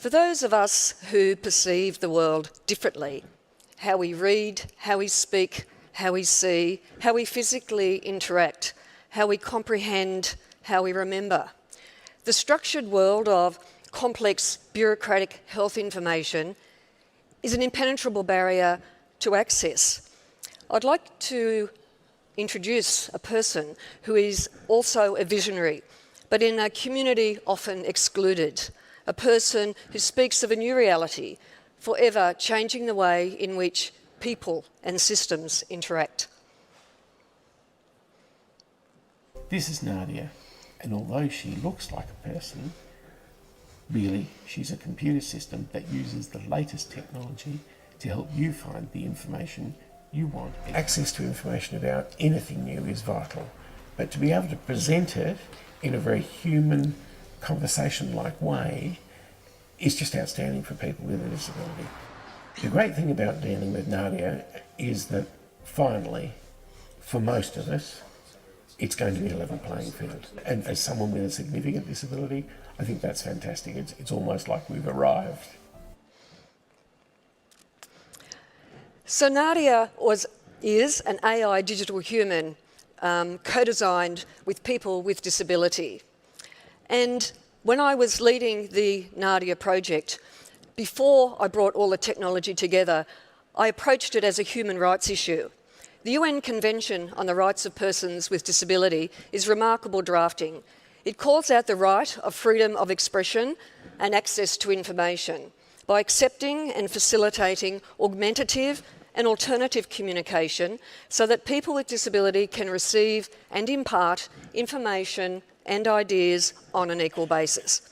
For those of us who perceive the world differently, how we read, how we speak, how we see, how we physically interact, how we comprehend, how we remember, the structured world of complex bureaucratic health information is an impenetrable barrier to access. I'd like to introduce a person who is also a visionary, but in a community often excluded, a person who speaks of a new reality, forever changing the way in which people and systems interact. This is Nadia, and although she looks like a person, really she's a computer system that uses the latest technology to help you find the information you want. Access to information about anything new is vital, but to be able to present it in a very human, conversation-like way is just outstanding for people with a disability. The great thing about dealing with Nadia is that finally, for most of us, it's going to be a level playing field. And as someone with a significant disability, I think that's fantastic. It's almost like we've arrived. So Nadia is an AI digital human co-designed with people with disability. And when I was leading the Nadia project, before I brought all the technology together, I approached it as a human rights issue. The UN Convention on the Rights of Persons with Disability is remarkable drafting. It calls out the right of freedom of expression and access to information by accepting and facilitating augmentative and alternative communication so that people with disability can receive and impart information and ideas on an equal basis.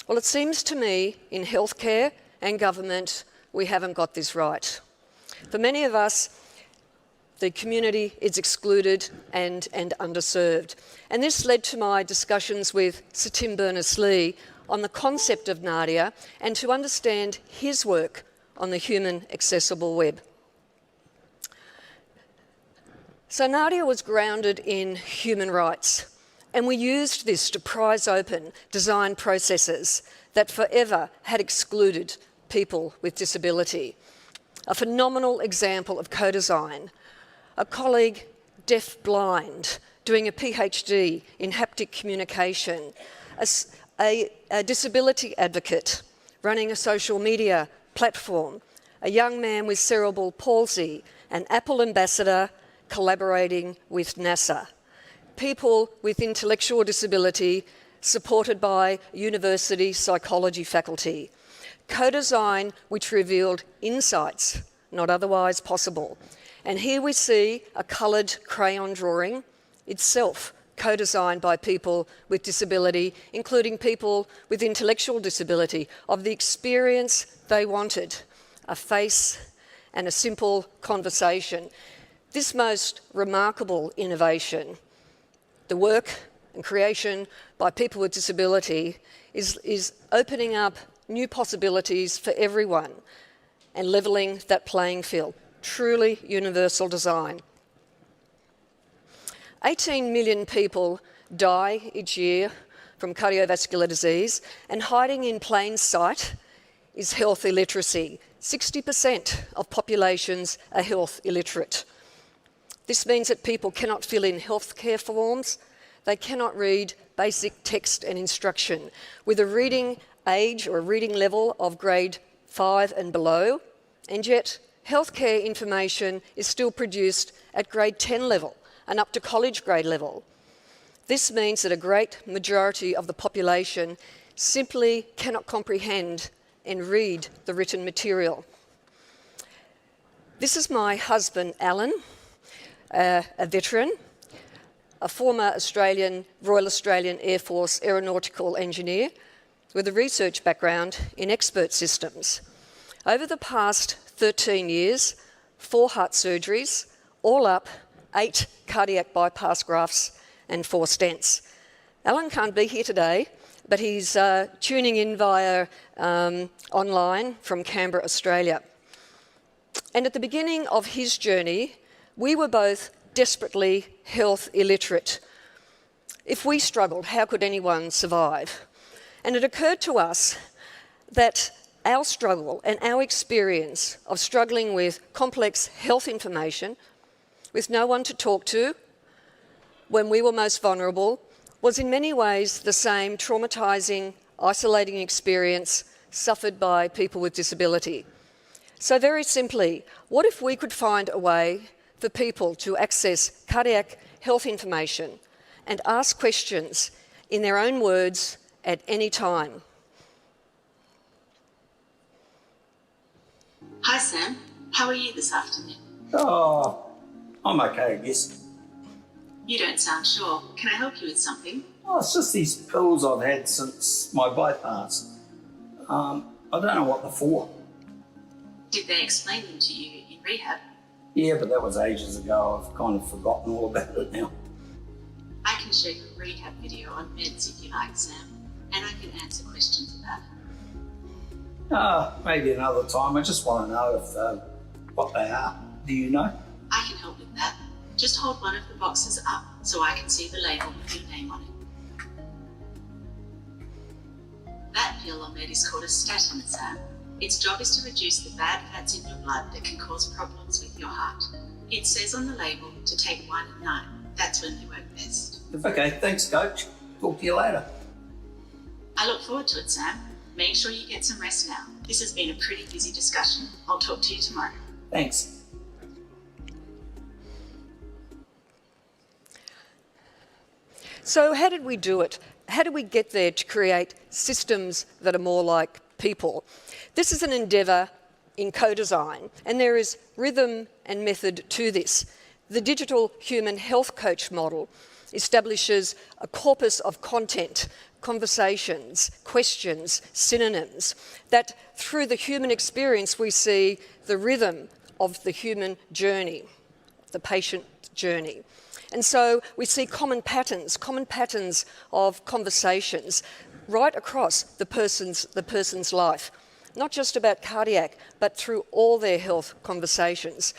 Well, it seems to me in healthcare and government we haven't got this right. For many of us, the community is excluded and underserved. And this led to my discussions with Sir Tim Berners-Lee on the concept of Nadia and to understand his work on the human accessible web. So Nadia was grounded in human rights, and we used this to prise open design processes that forever had excluded people with disability. A phenomenal example of co-design. A colleague, deaf-blind, doing a PhD in haptic communication. A disability advocate running a social media platform. A young man with cerebral palsy, an Apple ambassador collaborating with NASA. People with intellectual disability supported by university psychology faculty. Co-design which revealed insights not otherwise possible. And here we see a coloured crayon drawing, itself co-designed by people with disability, including people with intellectual disability, of the experience they wanted, a face and a simple conversation. This most remarkable innovation, the work and creation by people with disability, is opening up new possibilities for everyone and levelling that playing field. Truly universal design. 18 million people die each year from cardiovascular disease, and hiding in plain sight is health illiteracy. 60% of populations are health illiterate. This means that people cannot fill in healthcare forms, they cannot read basic text and instruction with a reading age or a reading level of grade 5 and below, and yet healthcare information is still produced at grade 10 level and up to college grade level. This means that a great majority of the population simply cannot comprehend and read the written material. This is my husband, Alan, a veteran, a former Royal Australian Air Force aeronautical engineer with a research background in expert systems. Over the past 13 years, 4 heart surgeries, all up 8 cardiac bypass grafts and 4 stents. Alan can't be here today, but he's tuning in via online from Canberra, Australia. And at the beginning of his journey, we were both desperately health illiterate. If we struggled, how could anyone survive? And it occurred to us that our struggle and our experience of struggling with complex health information, with no one to talk to when we were most vulnerable, was in many ways the same traumatising, isolating experience suffered by people with disability. So very simply, what if we could find a way for people to access cardiac health information and ask questions in their own words at any time? Hi Sam, how are you this afternoon? Oh, I'm okay, I guess. You don't sound sure. Can I help you with something? Oh, it's just these pills I've had since my bypass. I don't know what they're for. Did they explain them to you in rehab? Yeah, but that was ages ago. I've kind of forgotten all about it now. I can show you a rehab video on meds if you like, Sam, and I can answer questions about it. Maybe another time. I just want to know if what they are. Do you know? I can help with that. Just hold one of the boxes up so I can see the label with your name on it. That pill or med is called a statin, Sam. Its job is to reduce the bad fats in your blood that can cause problems with your heart. It says on the label to take one at night. That's when they work best. Okay, thanks, Coach. Talk to you later. I look forward to it, Sam. Make sure you get some rest now. This has been a pretty busy discussion. I'll talk to you tomorrow. Thanks. So how did we do it? How did we get there to create systems that are more like people? This is an endeavour in co-design, and there is rhythm and method to this. The digital human health coach model establishes a corpus of content, conversations, questions, synonyms, that through the human experience we see the rhythm of the human journey, the patient journey. And so we see common patterns of conversations right across the person's life, not just about cardiac, but through all their health conversations.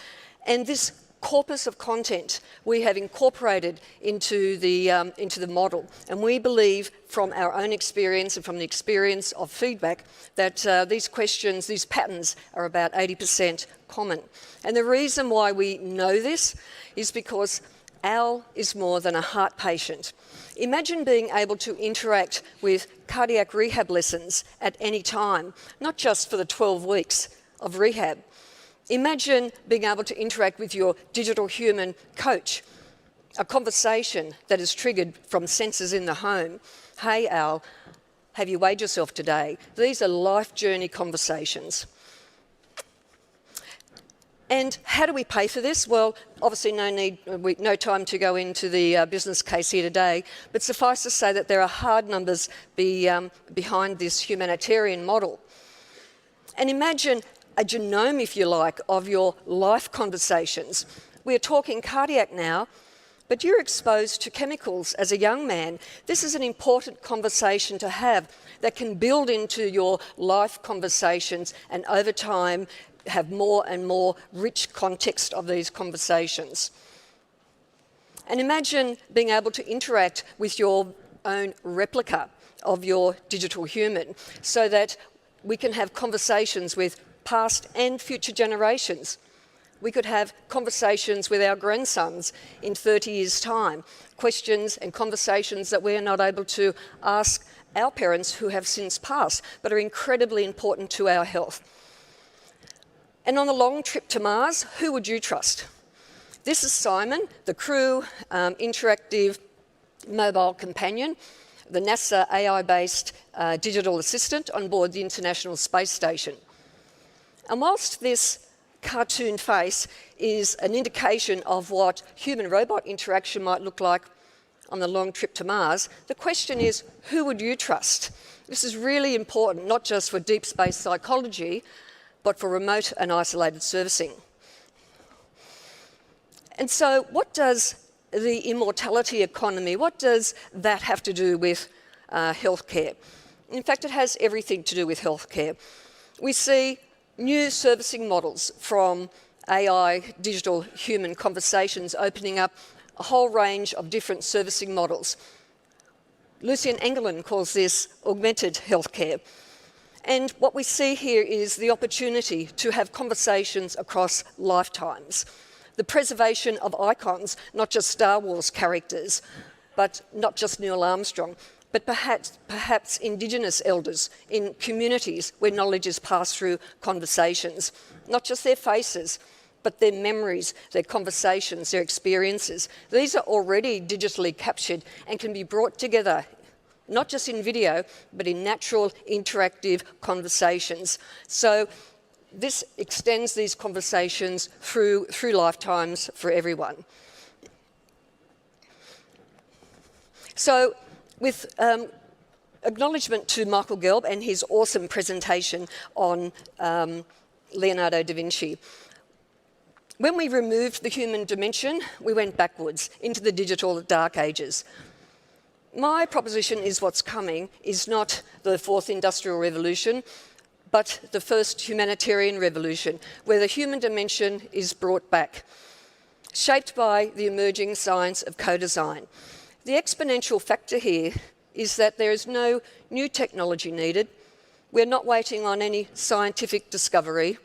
And this corpus of content we have incorporated into the model, and we believe from our own experience and from the experience of feedback that these questions, these patterns are about 80% common. And the reason why we know this is because Al is more than a heart patient. Imagine being able to interact with cardiac rehab lessons at any time, not just for the 12 weeks of rehab. Imagine being able to interact with your digital human coach, a conversation that is triggered from sensors in the home. Hey Al, have you weighed yourself today? These are life journey conversations. And how do we pay for this? Well, obviously no time to go into the business case here today, but suffice to say that there are hard numbers behind this humanitarian model. And imagine a genome, if you like, of your life conversations. We're talking cardiac now, but you're exposed to chemicals as a young man. This is an important conversation to have that can build into your life conversations and over time have more and more rich context of these conversations. And imagine being able to interact with your own replica of your digital human so that we can have conversations with past and future generations. We could have conversations with our grandsons in 30 years' time, questions and conversations that we're not able to ask our parents who have since passed, but are incredibly important to our health. And on the long trip to Mars, who would you trust? This is Simon, the crew interactive mobile companion, the NASA AI-based digital assistant on board the International Space Station. And whilst this cartoon face is an indication of what human-robot interaction might look like on the long trip to Mars, the question is, who would you trust? This is really important, not just for deep space psychology, but for remote and isolated servicing. And so what does the immortality economy, what does that have to do with healthcare? In fact, it has everything to do with healthcare. We see new servicing models from AI, digital human conversations opening up a whole range of different servicing models. Lucien Engelin calls this augmented healthcare. And what we see here is the opportunity to have conversations across lifetimes. The preservation of icons, not just Star Wars characters, but not just Neil Armstrong, but perhaps Indigenous elders in communities where knowledge is passed through conversations, not just their faces, but their memories, their conversations, their experiences. These are already digitally captured and can be brought together, not just in video, but in natural, interactive conversations. So this extends these conversations through lifetimes for everyone. So with acknowledgement to Michael Gelb and his awesome presentation on Leonardo da Vinci, when we removed the human dimension, we went backwards into the digital dark ages. My proposition is what's coming is not the fourth industrial revolution, but the first humanitarian revolution, where the human dimension is brought back, shaped by the emerging science of co-design. The exponential factor here is that there is no new technology needed. We're not waiting on any scientific discovery.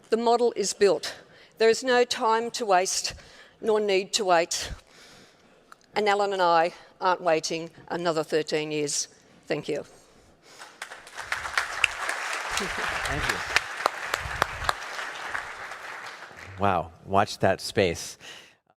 The model is built. There is no time to waste, nor need to wait. And Alan and I aren't waiting another 13 years. Thank you. Thank you. Wow, watch that space.